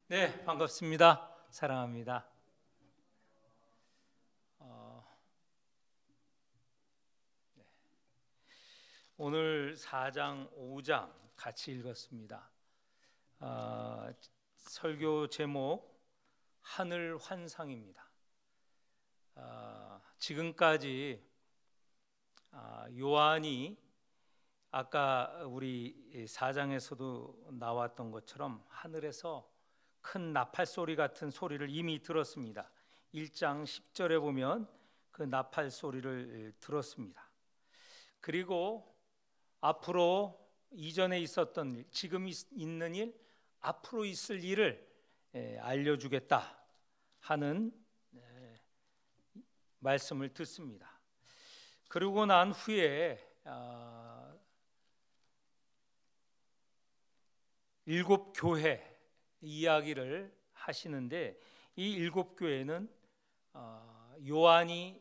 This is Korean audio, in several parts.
네, 반갑습니다. 사랑합니다. 네. 오늘 4장, 5장 같이 읽었습니다. 설교 제목 하늘 환상입니다. 지금까지 요한이 아까 우리 4장에서도 나왔던 것처럼 하늘에서 큰 나팔 소리 같은 소리를 이미 들었습니다. 1장 10절에 보면 그 나팔 소리를 들었습니다. 그리고 앞으로 이전에 있었던 일, 지금 있는 일, 앞으로 있을 일을 알려주겠다 하는 말씀을 듣습니다. 그러고 난 후에 7교회 이야기를 하시는데, 이 7교회는 요한이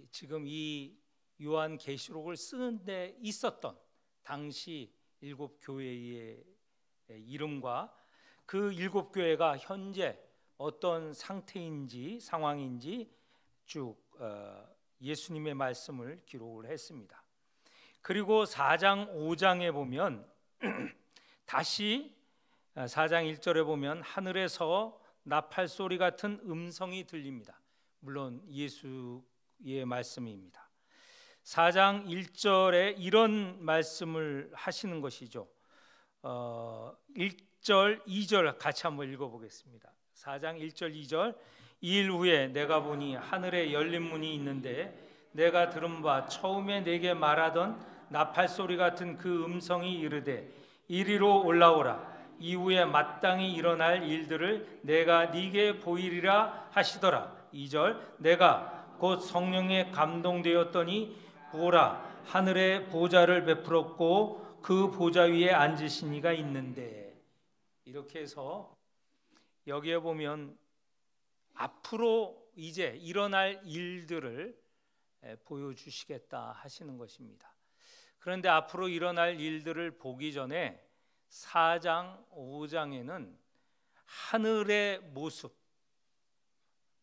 지금 이 요한계시록을 쓰는데 있었던 당시 7교회의 이름과 그 7교회가 현재 어떤 상태인지 상황인지 쭉 예수님의 말씀을 기록을 했습니다. 그리고 4장 5장에 보면 다시 4장 1절에 보면 하늘에서 나팔 소리 같은 음성이 들립니다. 물론 예수의 말씀입니다. 4장 1절에 이런 말씀을 하시는 것이죠. 1절, 2절 같이 한번 읽어보겠습니다. 4장 1절, 2절. 이 일 후에 내가 보니 하늘에 열린 문이 있는데 내가 들은 바 처음에 내게 말하던 나팔 소리 같은 그 음성이 이르되 이리로 올라오라. 이후에 마땅히 일어날 일들을 내가 네게 보이리라 하시더라. 2절. 내가 곧 성령에 감동되었더니 보라, 하늘에 보좌를 베풀었고 그 보좌 위에 앉으신 이가 있는데, 이렇게 해서 여기에 보면 앞으로 이제 일어날 일들을 보여주시겠다 하시는 것입니다. 그런데 앞으로 일어날 일들을 보기 전에 4장, 5장에는 하늘의 모습,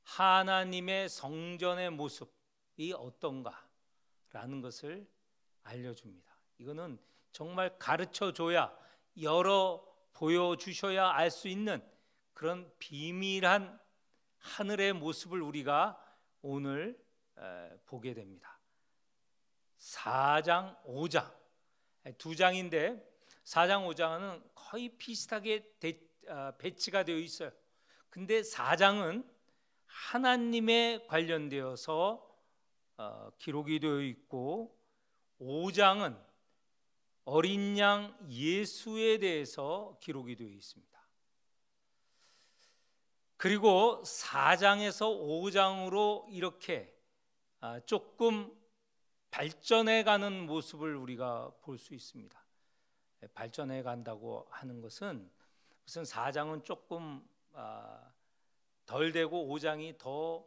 하나님의 성전의 모습이 어떤가라는 것을 알려줍니다. 이거는 정말 가르쳐줘야, 열어 보여주셔야 알 수 있는 그런 비밀한 하늘의 모습을 우리가 오늘 보게 됩니다. 4장, 5장 두 장인데 4장, 5장은 거의 비슷하게 배치가 되어 있어요. 근데 4장은 하나님에 관련되어서 기록이 되어 있고, 5장은 어린 양 예수에 대해서 기록이 되어 있습니다. 그리고 4장에서 5장으로 이렇게 조금 발전해가는 모습을 우리가 볼 수 있습니다. 발전해 간다고 하는 것은 무슨 4장은 조금 덜 되고 5장이 더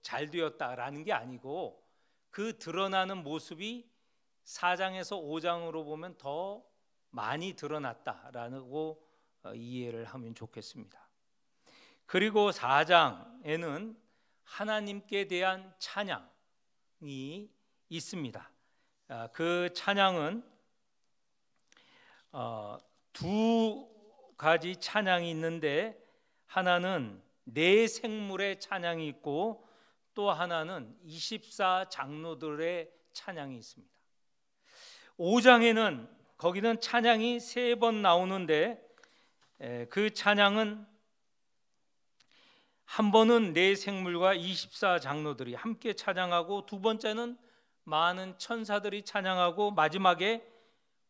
잘 되었다라는 게 아니고, 그 드러나는 모습이 4장에서 5장으로 보면 더 많이 드러났다라고 이해를 하면 좋겠습니다. 그리고 4장에는 하나님께 대한 찬양이 있습니다. 그 찬양은 두 가지 찬양이 있는데, 하나는 네 생물의 찬양이 있고 또 하나는 24 장로들의 찬양이 있습니다. 5장에는 거기는 찬양이 3번 나오는데, 그 찬양은 한 번은 네 생물과 24 장로들이 함께 찬양하고, 두 번째는 많은 천사들이 찬양하고, 마지막에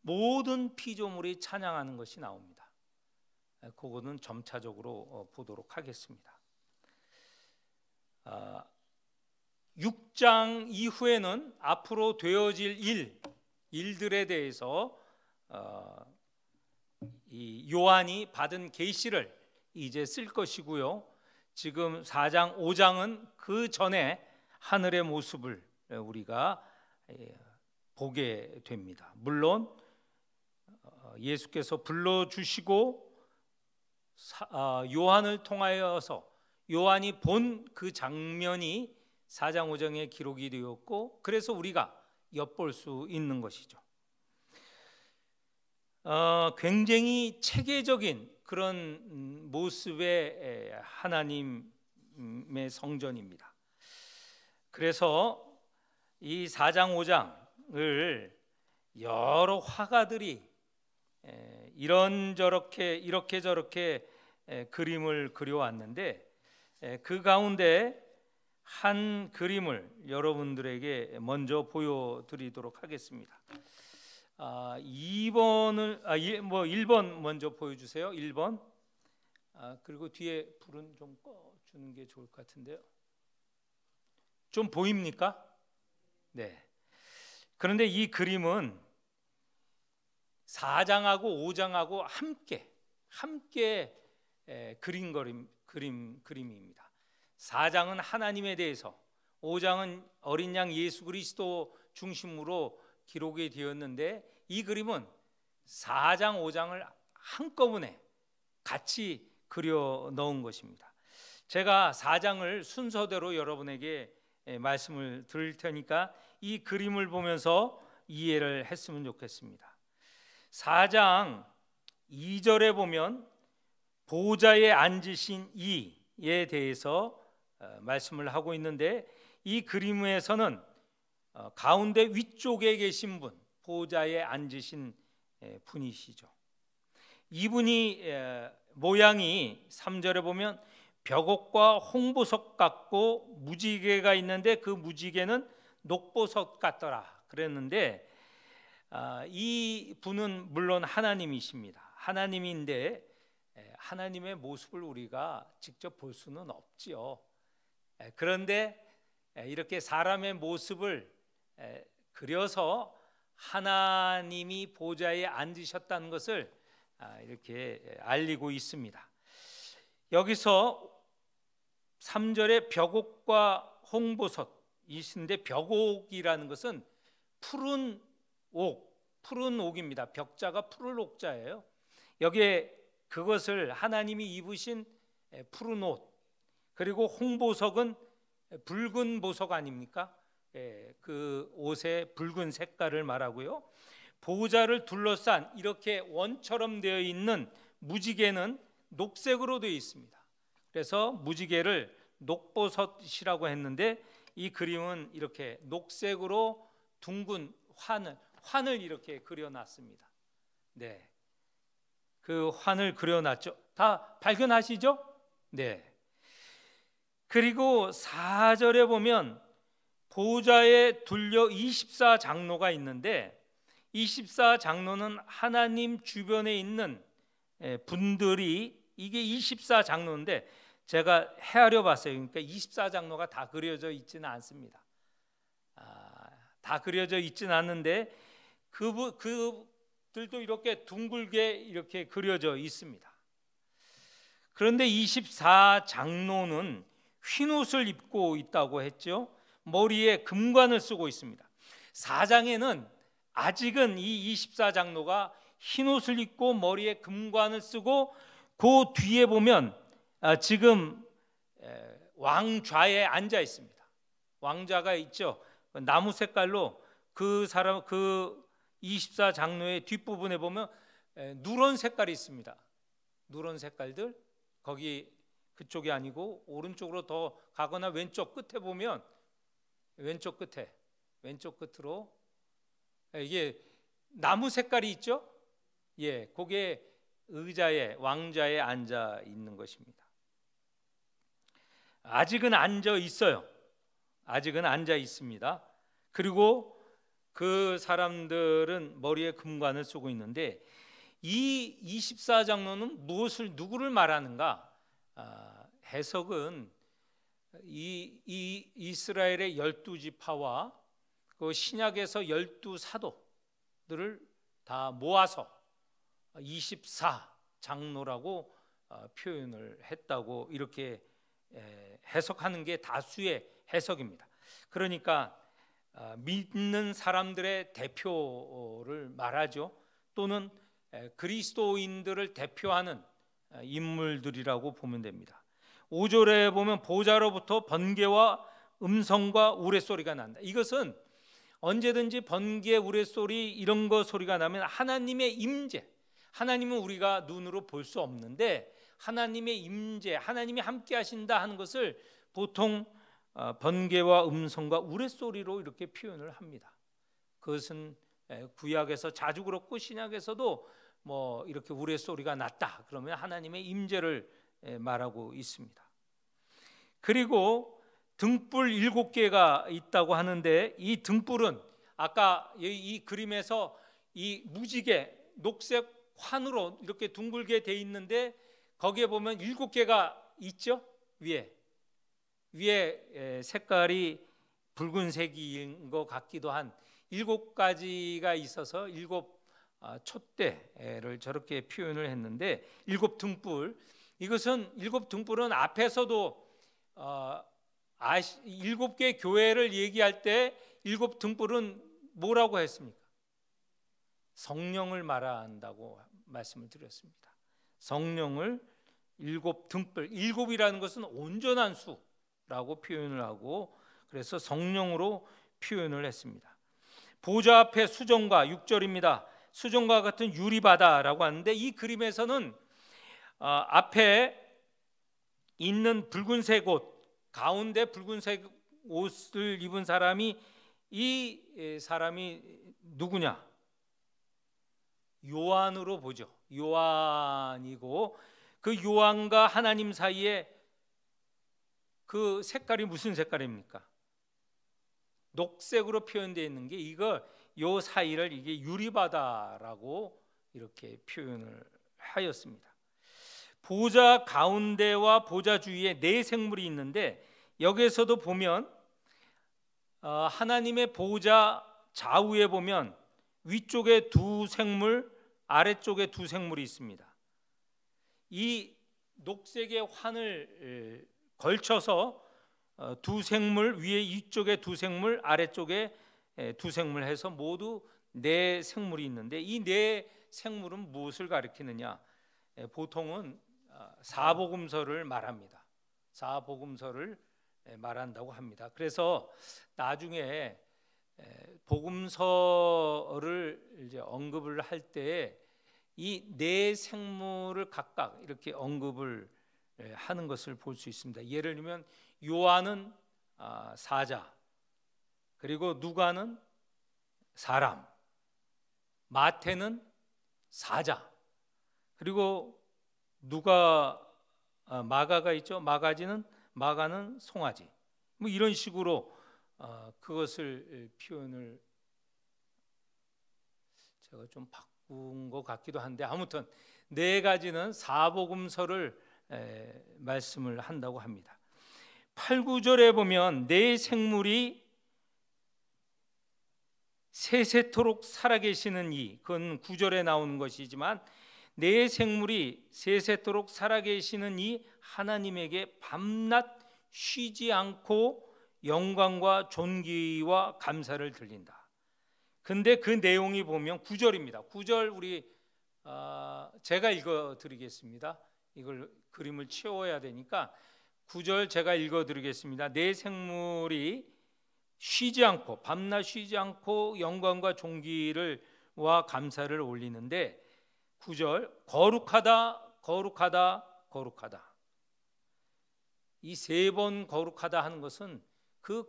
모든 피조물이 찬양하는 것이 나옵니다. 그거는 점차적으로 보도록 하겠습니다. 6장 이후에는 앞으로 되어질 일들에 대해서 이 요한이 받은 계시를 이제 쓸 것이고요. 지금 4장, 5장은 그 전에 하늘의 모습을 우리가 보게 됩니다. 물론 예수께서 불러주시고 요한을 통하여서 요한이 본 그 장면이 4장 5장에 기록이 되었고, 그래서 우리가 엿볼 수 있는 것이죠. 굉장히 체계적인 그런 모습의 하나님의 성전입니다. 그래서 이 4장 5장을 여러 화가들이 이렇게 저렇게 그림을 그려왔는데, 그 가운데 한 그림을 여러분들에게 먼저 보여드리도록 하겠습니다. 1번 먼저 보여주세요. 1번. 그리고 뒤에 불은 좀 꺼주는 게 좋을 것 같은데요. 좀 보입니까? 네. 그런데 이 그림은 4장하고 5장하고 함께 그린 그림입니다. 4장은 하나님에 대해서, 5장은 어린 양 예수 그리스도 중심으로 기록이 되었는데, 이 그림은 4장 5장을 한꺼번에 같이 그려 넣은 것입니다. 제가 4장을 순서대로 여러분에게 말씀을 드릴 테니까 이 그림을 보면서 이해를 했으면 좋겠습니다. 4장 2절에 보면 보좌에 앉으신 이에 대해서 말씀을 하고 있는데, 이 그림에서는 가운데 위쪽에 계신 분, 보좌에 앉으신 분이시죠. 이분이 모양이 3절에 보면 벽옥과 홍보석 같고 무지개가 있는데, 그 무지개는 녹보석 같더라 그랬는데, 이 분은 물론 하나님이십니다. 하나님인데 하나님의 모습을 우리가 직접 볼 수는 없지요. 그런데 이렇게 사람의 모습을 그려서 하나님이 보좌에 앉으셨다는 것을 이렇게 알리고 있습니다. 여기서 3절에 벽옥과 홍보석이신데, 벽옥이라는 것은 푸른 옥입니다. 벽자가 푸른 옥자예요. 여기에 그것을 하나님이 입으신 푸른 옷, 그리고 홍보석은 붉은 보석 아닙니까? 그 옷의 붉은 색깔을 말하고요. 보좌를 둘러싼 이렇게 원처럼 되어 있는 무지개는 녹색으로 되어 있습니다. 그래서 무지개를 녹보석이라고 했는데, 이 그림은 이렇게 녹색으로 둥근 환을 이렇게 그려놨습니다. 네, 그 환을 그려놨죠. 다 발견하시죠? 네. 그리고 4절에 보면 보좌에 둘려 24장로가 있는데, 24장로는 하나님 주변에 있는 분들이, 이게 24장로인데 제가 헤아려 봤어요. 그러니까 24장로가 다 그려져 있지는 않습니다. 다 그려져 있지는 않는데 그들도 이렇게 둥글게 이렇게 그려져 있습니다. 그런데 24장로는 흰 옷을 입고 있다고 했죠. 머리에 금관을 쓰고 있습니다. 4장에는 아직은 이 24장로가 흰 옷을 입고 머리에 금관을 쓰고, 그 뒤에 보면 지금 왕좌에 앉아 있습니다. 왕좌가 있죠. 나무 색깔로 그 24장로의 뒷부분에 보면 누런 색깔이 있습니다. 누런 색깔들, 거기 그쪽이 아니고 오른쪽으로 더 가거나 왼쪽 끝에 보면, 왼쪽 끝으로 이게 나무 색깔이 있죠. 예, 그게 의자에, 왕좌에 앉아 있는 것입니다. 아직은 앉아 있어요. 아직은 앉아 있습니다. 그리고 그 사람들은 머리에 금관을 쓰고 있는데, 이 24장로는 누구를 말하는가? 해석은 이 이스라엘의 12지파와 그 신약에서 12사도들을 다 모아서 24장로라고 표현을 했다고 이렇게 해석하는 게 다수의 해석입니다. 그러니까 믿는 사람들의 대표를 말하죠. 또는 그리스도인들을 대표하는 인물들이라고 보면 됩니다. 5절에 보면 보좌로부터 번개와 음성과 우레소리가 난다. 이것은 언제든지 번개, 우레소리 이런 거 소리가 나면 하나님의 임재, 하나님은 우리가 눈으로 볼 수 없는데 하나님의 임재, 하나님이 함께 하신다 하는 것을 보통 번개와 음성과 우레소리로 이렇게 표현을 합니다. 그것은 구약에서 자주 그렇고 신약에서도 뭐 이렇게 우레소리가 났다 그러면 하나님의 임재를 말하고 있습니다. 그리고 등불 7개가 있다고 하는데 이 등불은 아까 이 그림에서 이 무지개 녹색 환으로 이렇게 둥글게 돼 있는데 거기에 보면 7개가 있죠. 위에 색깔이 붉은색인 것 같기도 한 7가지가 있어서 7 촛대를 저렇게 표현을 했는데 7등불, 이것은 7등불은 앞에서도 7개 교회를 얘기할 때 7등불은 뭐라고 했습니까? 성령을 말한다고 말씀을 드렸습니다. 성령을 7등불, 7이라는 것은 온전한 수라고 표현을 하고 그래서 성령으로 표현을 했습니다. 보좌 앞에 수정과 6절입니다. 수정과 같은 유리바다라고 하는데 이 그림에서는 앞에 있는 붉은색 옷, 가운데 붉은색 옷을 입은 사람이 이 사람이 누구냐? 요한으로 보죠. 요한이고 그 요한과 하나님 사이에 그 색깔이 무슨 색깔입니까? 녹색으로 표현되어 있는 게 요 사이를 이게 유리바다라고 이렇게 표현을 하였습니다. 보좌 가운데와 보좌 주위에 4생물이 있는데 여기에서도 보면 하나님의 보좌 좌우에 보면 위쪽에 2생물, 아래쪽에 2생물이 있습니다. 이 녹색의 환을 걸쳐서 2생물, 위에 이쪽에 2생물, 아래쪽에 2생물 해서 모두 4생물이 있는데 이 4생물은 무엇을 가리키느냐? 보통은 사복음서를 말합니다. 사복음서를 말한다고 합니다. 그래서 나중에 복음서를 이제 언급을 할 때 이 4생물을 각각 이렇게 언급을 하는 것을 볼 수 있습니다. 예를 들면 요한은 사자, 그리고 누가는 사람, 마태는 사자, 그리고 마가가 있죠. 마가는 송아지. 뭐 이런 식으로 그것을 표현을 제가 좀 바꾼 것 같기도 한데 아무튼 4가지는 사복음서를 말씀을 한다고 합니다. 8, 9절에 보면 4생물이 세세토록 살아계시는 그건 9절에 나오는 것이지만 4생물이 세세토록 살아계시는 이 하나님에게 밤낮 쉬지 않고 영광과 존귀와 감사를 드린다. 근데 그 내용이 보면 9절입니다. 9절 우리 제가 읽어드리겠습니다. 이걸 그림을 채워야 되니까 9절 제가 읽어드리겠습니다. 4생물이 쉬지 않고 밤낮 쉬지 않고 영광과 존귀와 감사를 올리는데 9절 거룩하다 거룩하다 거룩하다. 이 3번 거룩하다 하는 것은 그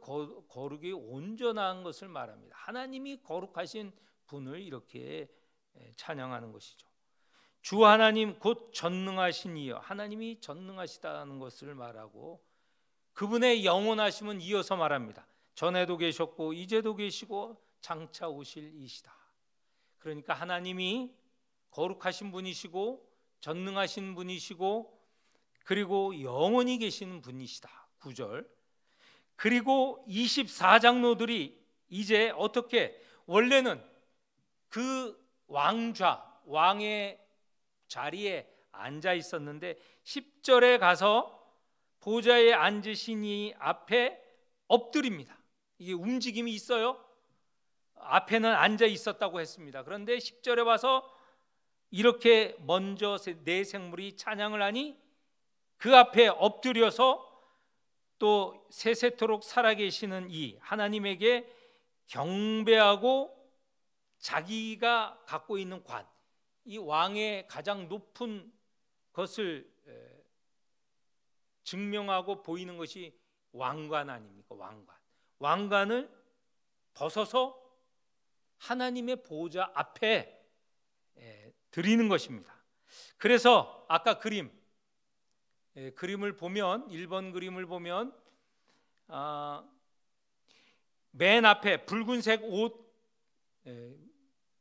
거룩이 온전한 것을 말합니다. 하나님이 거룩하신 분을 이렇게 찬양하는 것이죠. 주 하나님 곧 전능하신 이여, 하나님이 전능하시다는 것을 말하고 그분의 영원하심은 이어서 말합니다. 전에도 계셨고 이제도 계시고 장차 오실 이시다. 그러니까 하나님이 거룩하신 분이시고 전능하신 분이시고 그리고 영원히 계시는 분이시다. 9절. 그리고 24장로들이 이제 어떻게 원래는 그 왕의 자리에 앉아 있었는데 10절에 가서 보좌에 앉으신 이 앞에 엎드립니다. 이게 움직임이 있어요. 앞에는 앉아 있었다고 했습니다. 그런데 10절에 와서 이렇게 먼저 내 생물이 찬양을 하니 그 앞에 엎드려서 또 세세토록 살아계시는 이 하나님에게 경배하고 자기가 갖고 있는 관, 이 왕의 가장 높은 것을 증명하고 보이는 것이 왕관 아닙니까? 왕관을 벗어서 하나님의 보호자 앞에 드리는 것입니다. 그래서 아까 그림을 보면 1번 그림을 보면 맨 앞에 붉은색 옷,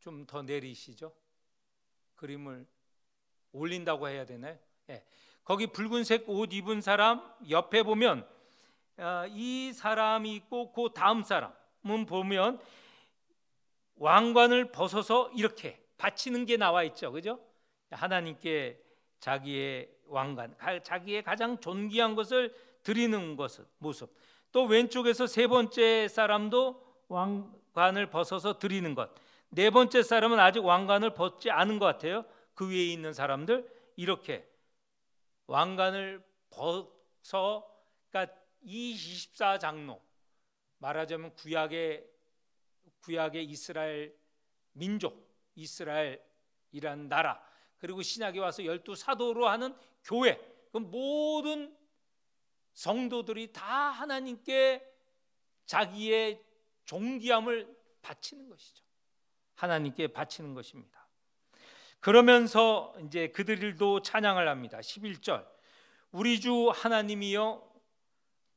좀 더 내리시죠. 그림을 올린다고 해야 되나요? 거기 붉은색 옷 입은 사람 옆에 보면 이 사람이 있고 그 다음 사람은 보면 왕관을 벗어서 이렇게 바치는 게 나와 있죠. 그죠? 하나님께 자기의 왕관, 자기의 가장 존귀한 것을 드리는 모습. 또 왼쪽에서 세 번째 사람도 왕관을 벗어서 드리는 것. 네 번째 사람은 아직 왕관을 벗지 않은 것 같아요. 그 위에 있는 사람들 이렇게 왕관을 벗어, 그러니까 이 24장로, 말하자면 구약의 이스라엘 민족, 이스라엘이란 나라, 그리고 신약에 와서 12사도로 하는 교회, 그 모든 성도들이 다 하나님께 자기의 존귀함을 바치는 것이죠. 하나님께 바치는 것입니다. 그러면서 이제 그들도 찬양을 합니다. 11절, 우리 주 하나님이여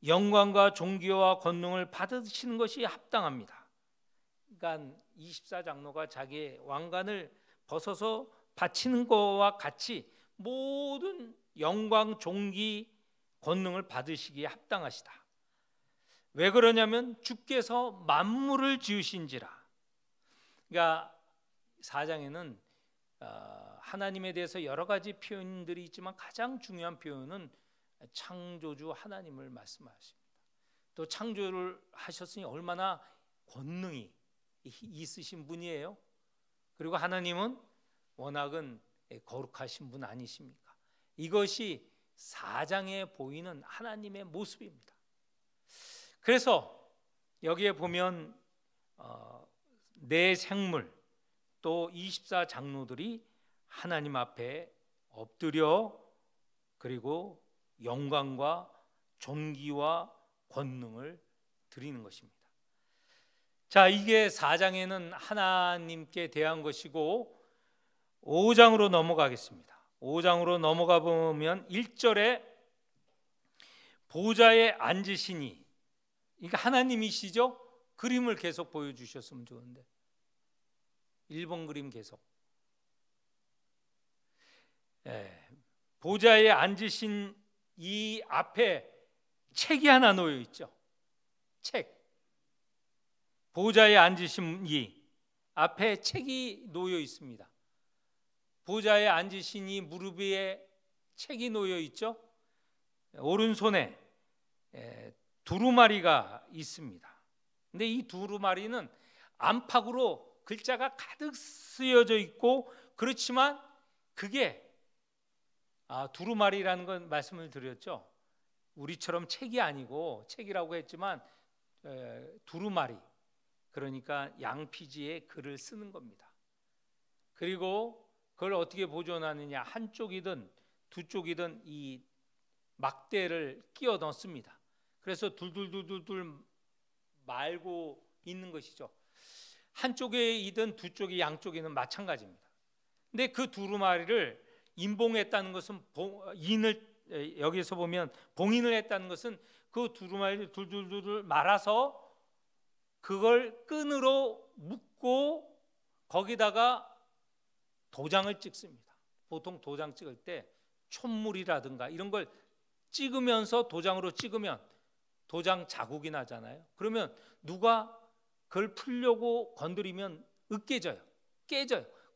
영광과 존귀와 권능을 받으시는 것이 합당합니다. 그러니까 24장로가 자기의 왕관을 벗어서 바치는 것과 같이 모든 영광, 존귀, 권능을 받으시기에 합당하시다. 왜 그러냐면 주께서 만물을 지으신지라. 그러니까 4장에는 하나님에 대해서 여러 가지 표현들이 있지만 가장 중요한 표현은 창조주 하나님을 말씀하십니다. 또 창조를 하셨으니 얼마나 권능이 있으신 분이에요. 그리고 하나님은 워낙은 거룩하신 분 아니십니까? 이것이 4장에 보이는 하나님의 모습입니다. 그래서 여기에 보면 내 생물 또 24장로들이 하나님 앞에 엎드려 그리고 영광과 존귀와 권능을 드리는 것입니다. 자, 이게 4장에는 하나님께 대한 것이고 5장으로 넘어가겠습니다. 5장으로 넘어가 보면 1절에 보좌에 앉으시니, 그러니까 하나님이시죠? 그림을 계속 보여주셨으면 좋은데 1번 그림 계속. 보좌에 앉으신 이 앞에 책이 하나 놓여 있죠. 책. 보좌에 앉으신 이 앞에 책이 놓여 있습니다. 보좌에 앉으신 이 무릎 위에 책이 놓여 있죠. 오른손에 두루마리가 있습니다. 근데 이 두루마리는 안팎으로 글자가 가득 쓰여져 있고, 그렇지만 그게 두루마리라는 건 말씀을 드렸죠. 우리처럼 책이 아니고, 책이라고 했지만 두루마리, 그러니까 양피지에 글을 쓰는 겁니다. 그리고 그걸 어떻게 보존하느냐, 한쪽이든 두 쪽이든 이 막대를 끼워 넣습니다. 그래서 둘둘둘둘 말고 있는 것이죠. 한쪽이든 두 쪽이 양쪽이든 마찬가지입니다. 근데 그 두루마리를 인봉했다는 것은 여기서 보면 봉인을 했다는 것은 그 두루마리를 둘둘둘 말아서 그걸 끈으로 묶고 거기다가 도장을 찍습니다. 보통 도장 찍을 때 촛물이라든가 이런 걸 찍으면서, 도장으로 찍으면 도장 자국이 나잖아요. 그러면 누가 그걸 풀려고 건드리면 깨져요.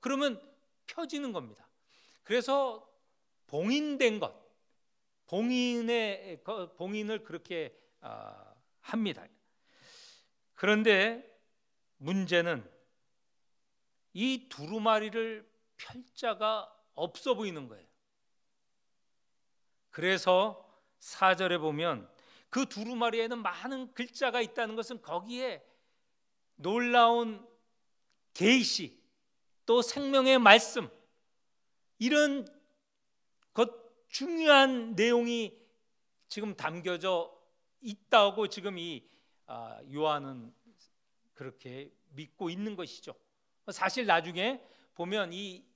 그러면 펴지는 겁니다. 그래서 봉인된 것, 봉인을 그렇게 합니다. 그런데 문제는 이 두루마리를 별자가 없어 보이는 거예요. 그래서 4절에 보면 그 두루마리에는 많은 글자가 있다는 것은 거기에 놀라운 계시, 또 생명의 말씀, 이런 중요한 내용이 지금 담겨져 있다고 지금 이 요한은 그렇게 믿고 있는 것이죠. 사실 나중에 보면 이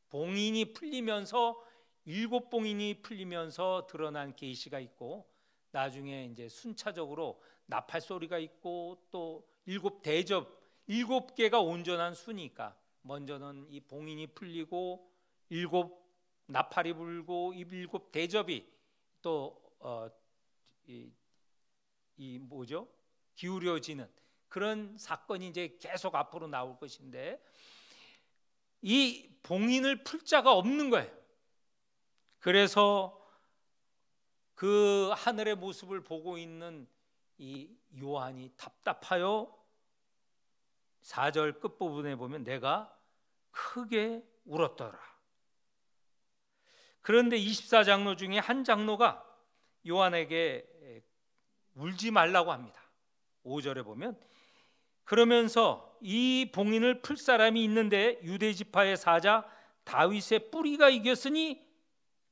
봉인이 풀리면서 7봉인이 풀리면서 드러난 계시가 있고, 나중에 이제 순차적으로 나팔 소리가 있고, 또 7대접, 7개가 온전한 수니까 먼저는 이 봉인이 풀리고 7 나팔이 불고 이 7대접이 또 뭐죠? 기울여지는 그런 사건이 이제 계속 앞으로 나올 것인데, 이 봉인을 풀 자가 없는 거예요. 그래서 그 하늘의 모습을 보고 있는 이 요한이 답답하여 4절 끝부분에 보면 내가 크게 울었더라. 그런데 24장로 중에 한 장로가 요한에게 울지 말라고 합니다. 5절에 보면 그러면서 이 봉인을 풀 사람이 있는데 유대 지파의 사자 다윗의 뿌리가 이겼으니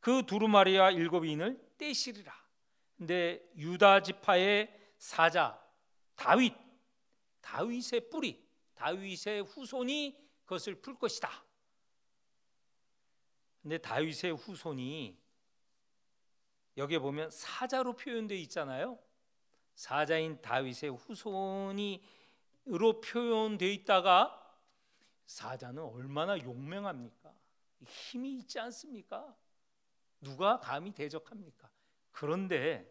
그 두루마리와 7인을 떼시리라. 근데 유다 지파의 사자 다윗의 뿌리, 다윗의 후손이 그것을 풀 것이다. 근데 다윗의 후손이 여기에 보면 사자로 표현되어 있잖아요. 사자인 다윗의 후손이로 표현되어 있다가, 사자는 얼마나 용맹합니까? 힘이 있지 않습니까? 누가 감히 대적합니까? 그런데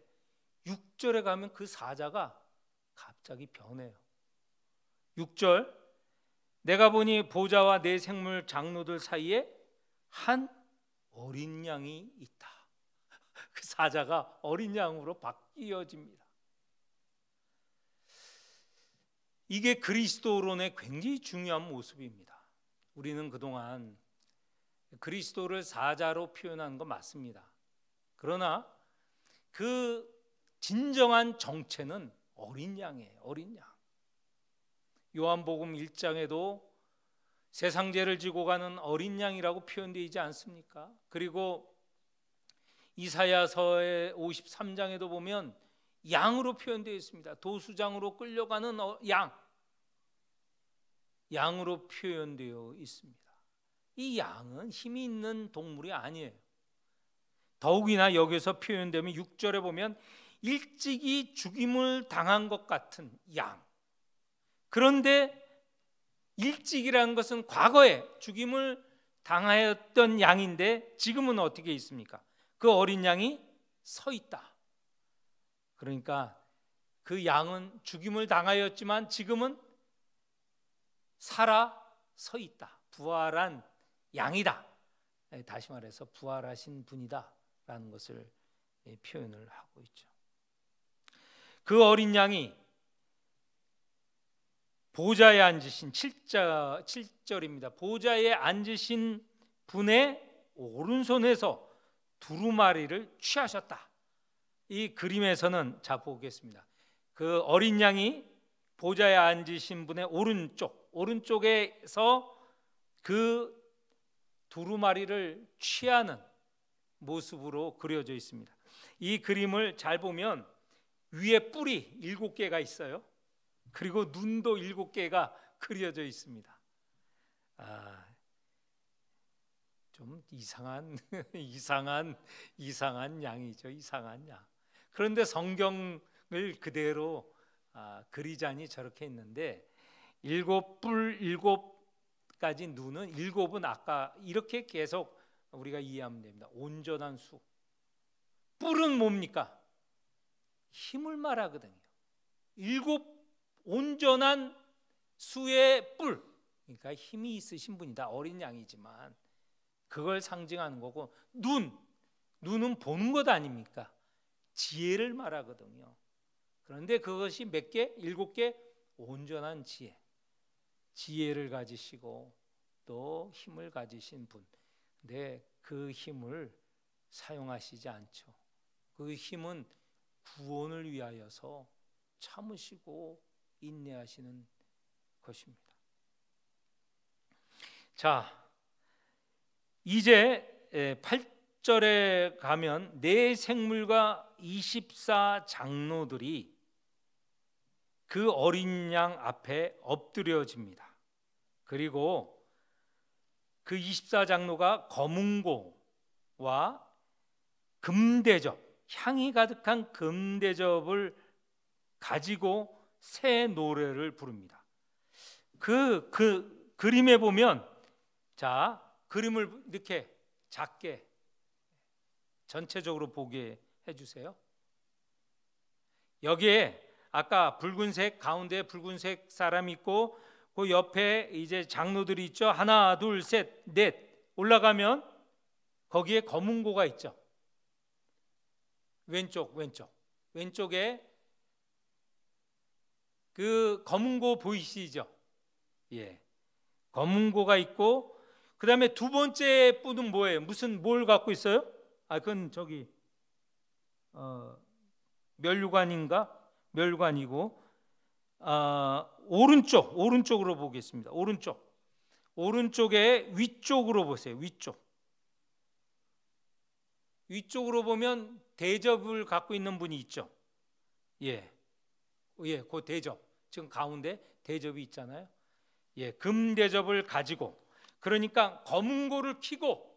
6절에 가면 그 사자가 갑자기 변해요. 6절, 내가 보니 보좌와 네 생물 장로들 사이에 한 어린 양이 있다. 그 사자가 어린 양으로 바뀌어집니다. 이게 그리스도론의 굉장히 중요한 모습입니다. 우리는 그동안 그리스도를 사자로 표현한 거 맞습니다. 그러나 그 진정한 정체는 어린 양이에요. 어린 양. 요한복음 1장에도 세상 죄를 지고 가는 어린 양이라고 표현되지 않습니까? 그리고 이사야서의 53장에도 보면 양으로 표현되어 있습니다. 도수장으로 끌려가는 양으로 표현되어 있습니다. 이 양은 힘이 있는 동물이 아니에요. 더욱이나 여기서 표현되면 6절에 보면 일찍이 죽임을 당한 것 같은 양. 그런데 일찍이라는 것은 과거에 죽임을 당하였던 양인데 지금은 어떻게 있습니까? 그 어린 양이 서 있다. 그러니까 그 양은 죽임을 당하였지만 지금은 살아 서 있다. 부활한 양이다. 다시 말해서 부활하신 분이다 라는 것을 표현을 하고 있죠. 그 어린 양이 보좌에 앉으신 7절입니다. 보좌에 앉으신 분의 오른손에서 두루마리를 취하셨다. 이 그림에서는 자 보겠습니다. 그 어린 양이 보좌에 앉으신 분의 오른쪽에서 그 두루마리를 취하는 모습으로 그려져 있습니다. 이 그림을 잘 보면 위에 뿔이 7개가 있어요. 그리고 눈도 7개가 그려져 있습니다. 좀 이상한 양이죠. 이상한 양. 그런데 성경을 그대로 그리자니 저렇게 있는데 7뿔 7가지 눈은 7은 아까 이렇게 계속 우리가 이해하면 됩니다. 온전한 수. 뿔은 뭡니까? 힘을 말하거든요. 7 온전한 수의 뿔, 그러니까 힘이 있으신 분이다. 어린 양이지만 그걸 상징하는 거고, 눈은 보는 것 아닙니까? 지혜를 말하거든요. 그런데 그것이 몇 개? 7개? 온전한 지혜를 가지시고 또 힘을 가지신 분. 근데 그 힘을 사용하시지 않죠. 그 힘은 구원을 위하여서 참으시고 인내하시는 것입니다. 자, 이제 8절에 가면 네 생물과 24장로들이 그 어린 양 앞에 엎드려집니다. 그리고 그 24장로가 검은고와 금대접, 향이 가득한 금대접을 가지고 새 노래를 부릅니다. 그 그림에 보면, 자, 그림을 이렇게 작게 전체적으로 보게 해주세요. 여기에 아까 붉은색, 가운데 붉은색 사람 있고 그 옆에 이제 장로들이 있죠. 하나, 둘, 셋, 넷 올라가면 거기에 검은고가 있죠. 왼쪽에 그 검은고 보이시죠? 예, 검은고가 있고, 그 다음에 두 번째 분은 뭐예요? 뭘 갖고 있어요? 그건 저기 멸관이고, 오른쪽으로 보겠습니다. 오른쪽에 위쪽으로 보세요. 위쪽으로 보면 대접을 갖고 있는 분이 있죠. 그 대접, 지금 가운데 대접이 있잖아요. 금 대접을 가지고, 그러니까 검은고를 켜고,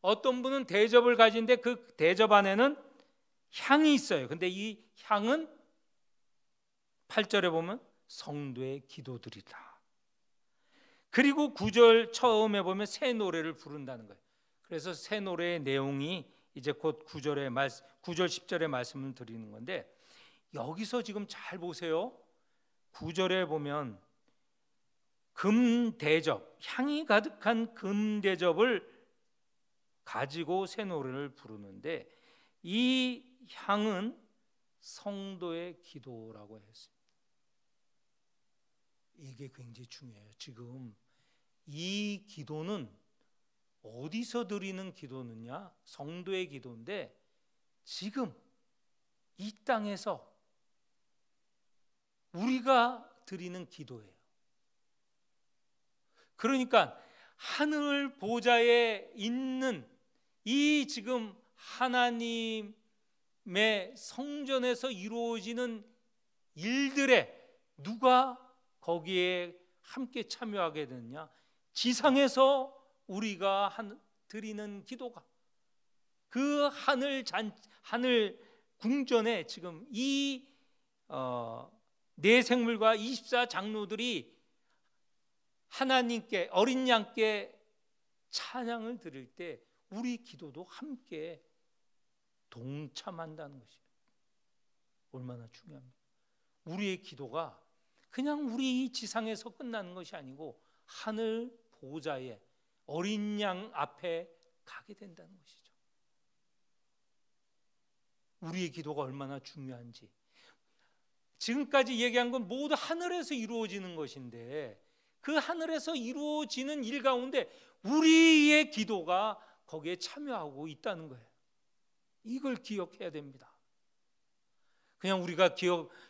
어떤 분은 대접을 가진데 그 대접 안에는 향이 있어요. 근데 이 향은 8절에 보면 성도의 기도들이다. 그리고 9절 처음에 보면 새 노래를 부른다는 거예요. 그래서 새 노래의 내용이 이제 곧 9절 10절의 말씀을 드리는 건데, 여기서 지금 잘 보세요. 9절에 보면 금대접, 향이 가득한 금대접을 가지고 새 노래를 부르는데, 이 향은 성도의 기도라고 했습니다. 이게 굉장히 중요해요. 지금 이 기도는 어디서 드리는 기도느냐? 성도의 기도인데, 지금 이 땅에서 우리가 드리는 기도예요. 그러니까 하늘 보좌에 있는 이 지금 하나님의 성전에서 이루어지는 일들에 누가 거기에 함께 참여하게 되느냐? 지상에서 우리가 드리는 기도가 그 하늘 궁전에 지금 이 네 생물과 24장로들이 하나님께, 어린 양께 찬양을 드릴 때 우리 기도도 함께 동참한다는 것이에요. 얼마나 중요합니까? 우리의 기도가 그냥 우리 지상에서 끝나는 것이 아니고 하늘 보좌에 어린 양 앞에 가게 된다는 것이죠. 우리의 기도가 얼마나 중요한지. 지금까지 얘기한 건 모두 하늘에서 이루어지는 것인데, 그 하늘에서 이루어지는 일 가운데 우리의 기도가 거기에 참여하고 있다는 거예요. 이걸 기억해야 됩니다. 그냥 우리가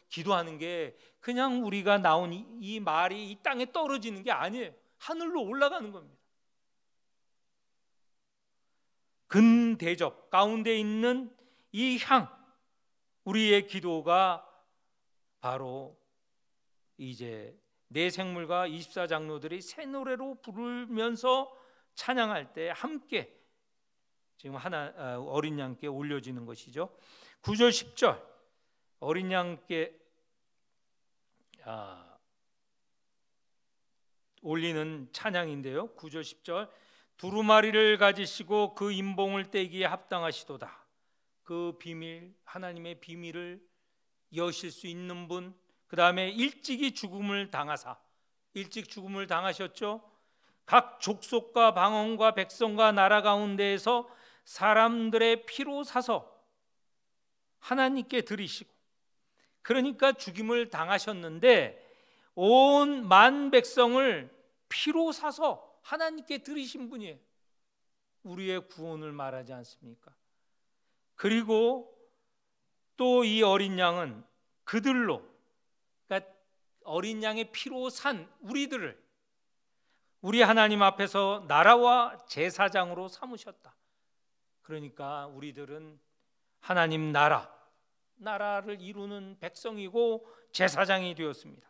기도하는 게 그냥 우리가 나온 이 말이 이 땅에 떨어지는 게 아니에요. 하늘로 올라가는 겁니다. 금대접 가운데 있는 이 향, 우리의 기도가 바로 이제 네 생물과 24장로들이 새 노래로 부르면서 찬양할 때 함께 지금 어린 양께 올려지는 것이죠. 9절 10절 어린 양께 올리는 찬양인데요. 9절 10절 두루마리를 가지시고 그 임봉을 떼기에 합당하시도다. 그 비밀, 하나님의 비밀을 여실 수 있는 분, 그 다음에 일찍 죽음을 당하셨죠. 각 족속과 방언과 백성과 나라 가운데에서 사람들의 피로 사서 하나님께 드리시고, 그러니까 죽임을 당하셨는데 온 만 백성을 피로 사서 하나님께 드리신 분이에요. 우리의 구원을 말하지 않습니까? 그리고 또 이 어린 양은 그들로, 그러니까 어린 양의 피로 산 우리들을 우리 하나님 앞에서 나라와 제사장으로 삼으셨다. 그러니까 우리들은 하나님 나라를 이루는 백성이고 제사장이 되었습니다.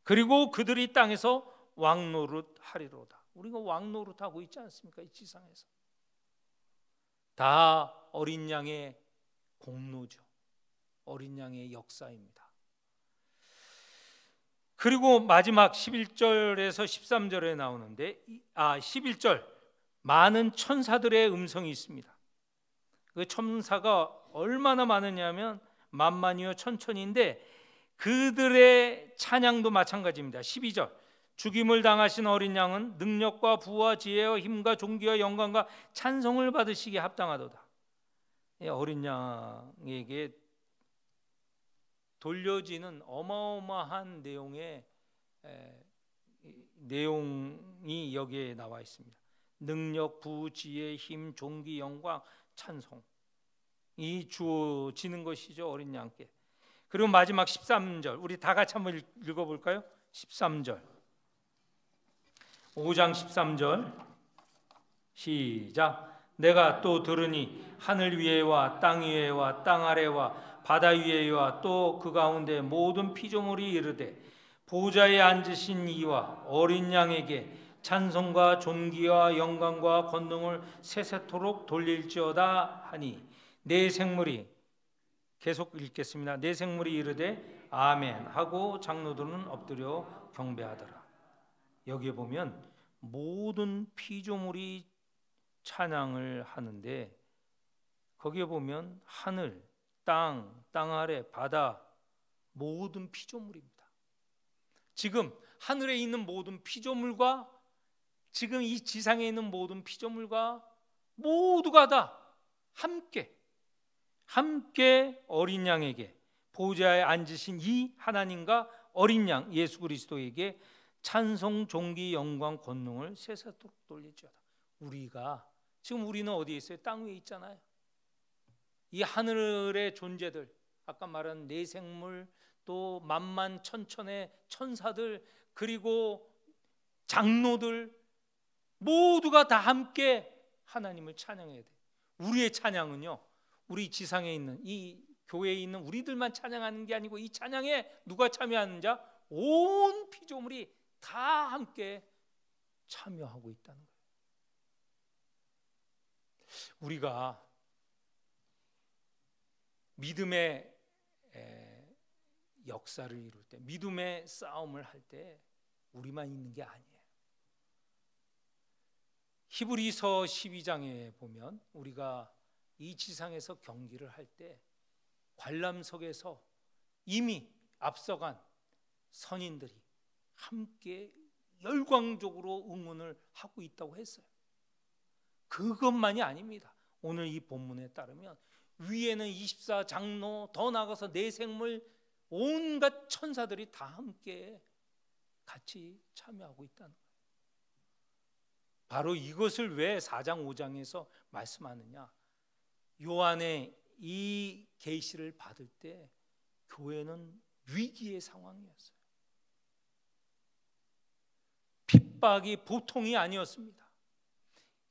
그리고 그들이 땅에서 왕노릇 하리로다. 우리가 왕노릇 하고 있지 않습니까? 이 지상에서 다 어린 양의 공로죠. 어린 양의 역사입니다. 그리고 마지막 11절에서 13절에 나오는데 11절 많은 천사들의 음성이 있습니다. 그 천사가 얼마나 많으냐면 만만이요 천천인데 그들의 찬양도 마찬가지입니다. 12절 죽임을 당하신 어린 양은 능력과 부와 지혜와 힘과 존귀와 영광과 찬송을 받으시기에 합당하도다. 어린 양에게 돌려지는 어마어마한 내용이 여기에 나와 있습니다. 능력, 부, 지혜, 힘, 존귀, 영광, 찬송이 주어지는 것이죠, 어린 양께. 그리고 마지막 13절 우리 다 같이 한번 읽어볼까요? 13절 5장 13절 시작. 내가 또 들으니 하늘 위에와 땅 위에와 땅 아래와 바다 위에와 또 그 가운데 모든 피조물이 이르되 보좌에 앉으신 이와 어린 양에게 찬송과 존귀와 영광과 권능을 세세토록 돌릴지어다 하니 내 생물이, 계속 읽겠습니다. 내 생물이 이르되 아멘 하고 장로들은 엎드려 경배하더라. 여기에 보면 모든 피조물이 찬양을 하는데 거기에 보면 하늘, 땅 아래, 바다 모든 피조물입니다. 지금 하늘에 있는 모든 피조물과 지금 이 지상에 있는 모든 피조물과 모두가 다 함께 어린 양에게 보좌에 앉으신 이 하나님과 어린 양 예수 그리스도에게 찬송, 존귀, 영광, 권능을 세세토록 돌릴지어다. 우리는 어디에 있어요? 땅 위에 있잖아요. 이 하늘의 존재들, 아까 말한 네 생물, 또 만만 천천의 천사들, 그리고 장로들 모두가 다 함께 하나님을 찬양해야 돼. 우리의 찬양은요, 우리 지상에 있는 이 교회에 있는 우리들만 찬양하는 게 아니고 이 찬양에 누가 참여하는 자? 온 피조물이 다 함께 참여하고 있다는 거예요. 우리가 믿음의 역사를 이룰 때, 믿음의 싸움을 할 때 우리만 있는 게 아니에요. 히브리서 12장에 보면 우리가 이 지상에서 경기를 할 때 관람석에서 이미 앞서간 선인들이 함께 열광적으로 응원을 하고 있다고 했어요. 그것만이 아닙니다. 오늘 이 본문에 따르면 위에는 24장로, 더 나아가서 네 생물, 온갖 천사들이 다 함께 같이 참여하고 있다는 거예요. 바로 이것을 왜 4장 5장에서 말씀하느냐? 요한의 이 계시를 받을 때 교회는 위기의 상황이었어요. 핍박이 보통이 아니었습니다.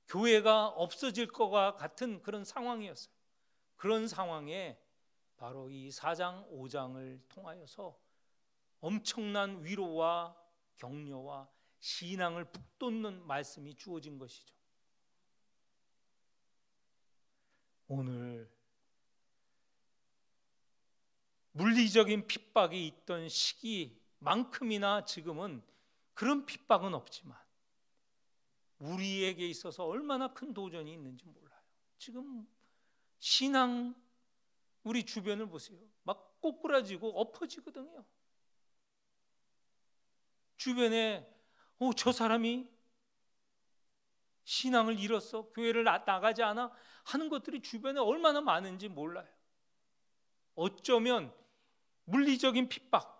교회가 없어질 것과 같은 그런 상황이었어요. 그런 상황에 바로 이 4장 5장을 통하여서 엄청난 위로와 격려와 신앙을 북돋는 말씀이 주어진 것이죠. 오늘 물리적인 핍박이 있던 시기만큼이나 지금은 그런 핍박은 없지만 우리에게 있어서 얼마나 큰 도전이 있는지 몰라요. 지금 신앙, 우리 주변을 보세요. 막 꼬꾸라지고 엎어지거든요. 주변에 저 사람이 신앙을 잃었어, 교회를 나가지 않아 하는 것들이 주변에 얼마나 많은지 몰라요. 어쩌면 물리적인 핍박,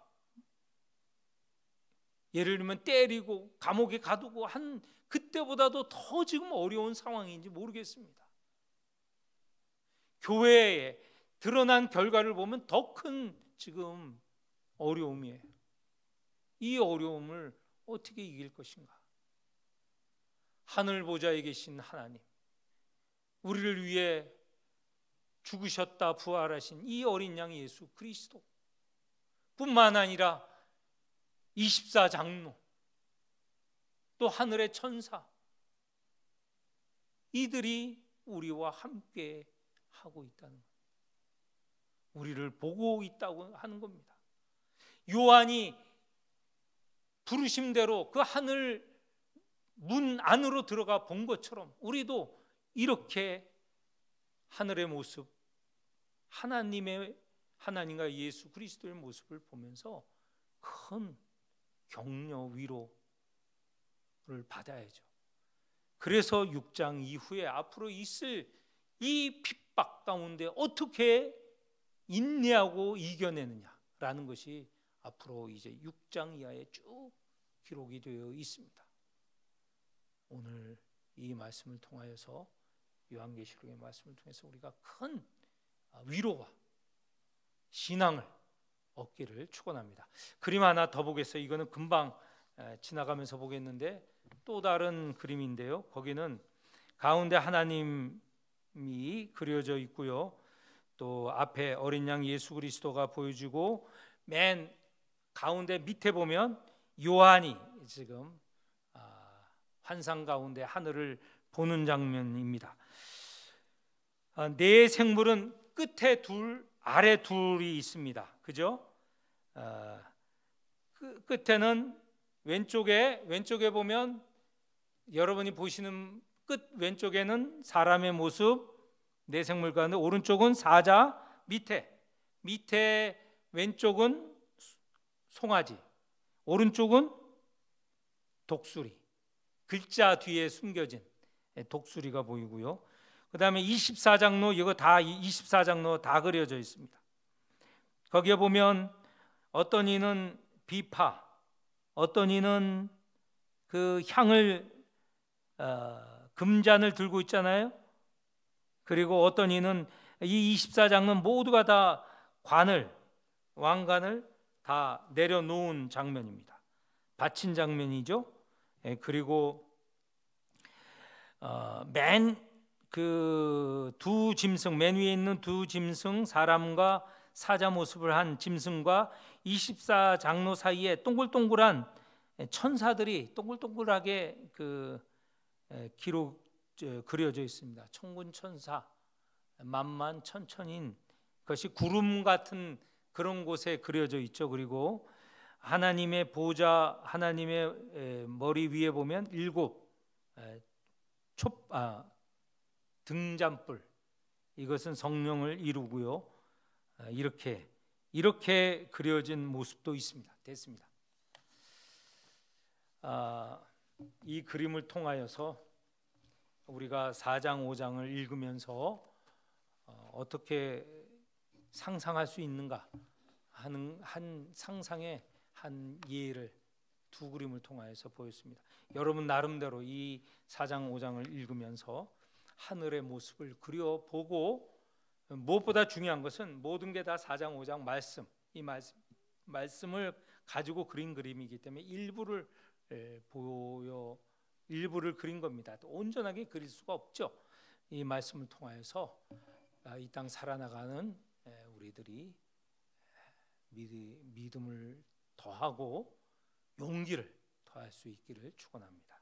예를 들면 때리고 감옥에 가두고 한 그때보다도 더 지금 어려운 상황인지 모르겠습니다. 교회에 드러난 결과를 보면 더 큰 지금 어려움이에요. 이 어려움을 어떻게 이길 것인가? 하늘 보좌에 계신 하나님, 우리를 위해 죽으셨다 부활하신 이 어린 양 예수 그리스도 뿐만 아니라 24장로, 또 하늘의 천사, 이들이 우리와 함께 하고 있다는 것, 우리를 보고 있다고 하는 겁니다. 요한이 부르심대로 그 하늘 문 안으로 들어가 본 것처럼 우리도 이렇게 하늘의 모습, 하나님과 예수 그리스도의 모습을 보면서 큰 격려, 위로를 받아야죠. 그래서 6장 이후에 앞으로 있을 이 핍박 가운데 어떻게 인내하고 이겨내느냐라는 것이 앞으로 이제 6장 이하에 쭉 기록이 되어 있습니다. 오늘 이 말씀을 통하여서, 요한계시록의 말씀을 통해서 우리가 큰 위로와 신앙을 얻기를 축원합니다. 그림 하나 더 보겠어요. 이거는 금방 지나가면서 보겠는데 또 다른 그림인데요. 거기는 가운데 하나님이 그려져 있고요. 또 앞에 어린 양 예수 그리스도가 보여지고 맨 가운데 밑에 보면 요한이 지금 환상 가운데 하늘을 보는 장면입니다. 네 생물은 끝에 둘, 아래 둘이 있습니다. 그죠? 끝에는 왼쪽에 보면 여러분이 보시는 끝 왼쪽에는 사람의 모습, 네 생물 가운데, 오른쪽은 사자, 밑에 왼쪽은 송아지, 오른쪽은 독수리, 글자 뒤에 숨겨진 독수리가 보이고요. 그 다음에 24장로, 이거 다 24장로 다 그려져 있습니다. 거기에 보면 어떤 이는 비파, 어떤 이는 그 향을 금잔을 들고 있잖아요. 그리고 어떤 이는 이 24장로는 모두가 다 왕관을 다 내려놓은 장면입니다. 바친 장면이죠. 그리고 맨 위에 있는 두 짐승, 사람과 사자 모습을 한 짐승과 24장로 사이에 동글동글한 천사들이 동글동글하게 그려져 있습니다. 천군천사, 만만천천인 것이 구름 같은 그런 곳에 그려져 있죠. 그리고 하나님의 보좌, 하나님의 머리 위에 보면 7 등잔불, 이것은 성령을 이루고요. 이렇게 그려진 모습도 됐습니다. 이 그림을 통하여서 우리가 4장 5장을 읽으면서 어떻게 상상할 수 있는가 하는 한 상상의 한 예를 두 그림을 통하여서 보였습니다. 여러분 나름대로 이 4장 5장을 읽으면서 하늘의 모습을 그려보고, 무엇보다 중요한 것은 모든 게 다 4장 5장 이 말씀을 가지고 그린 그림이기 때문에 일부를 그린 겁니다. 또 온전하게 그릴 수가 없죠. 이 말씀을 통하여서 이 땅 살아나가는 우리들이 믿음을 더하고 용기를 더할 수 있기를 축원합니다.